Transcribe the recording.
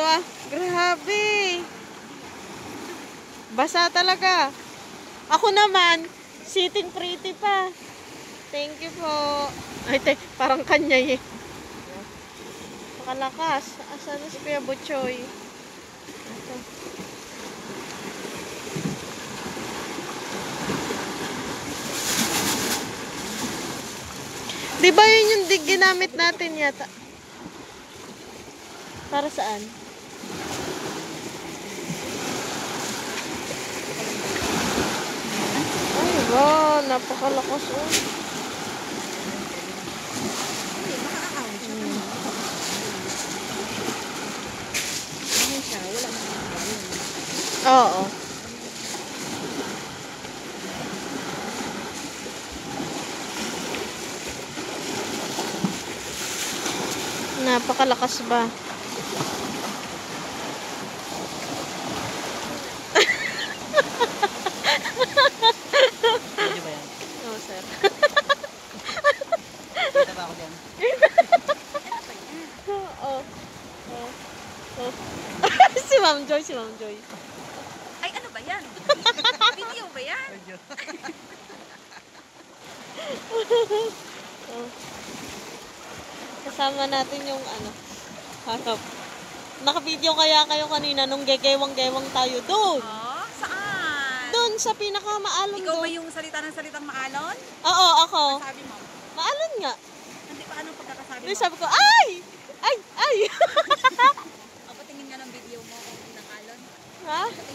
to ah. Grabe. Basa talaga. Ako naman, sitting pretty pa. Thank you po. Ay, parang kanya eh. Makalakas. Asan na si Kuya Butchoy? Ito. Diba yun yung ginamit natin yata? Para saan? Ay, wow, napakalakas oh. Oo. Napakalakas ba? Pwede ba yan? Oo, sir. Kita ba ako dyan? Oo. Oo. Si Ma'am Joy, si Ma'am Joy. Ay, ano ba yan? Video ba yan? Medyo. Oh. Kasama natin yung ano, harap. Naka-video kaya kayo kanina nung gegewang-gewang tayo doon. Oh, saan? Doon sa pinakamaalon Ikaw ba doon. yung salita ng salitang maalon? Oo, ako. Sabi mo? Maalon nga. Hindi pa anong pagkakasabi Doon mo? sabi ko, ay! Ay! Ay! O, patingin nga ng video mo kung pinangalon. Ha? Patingin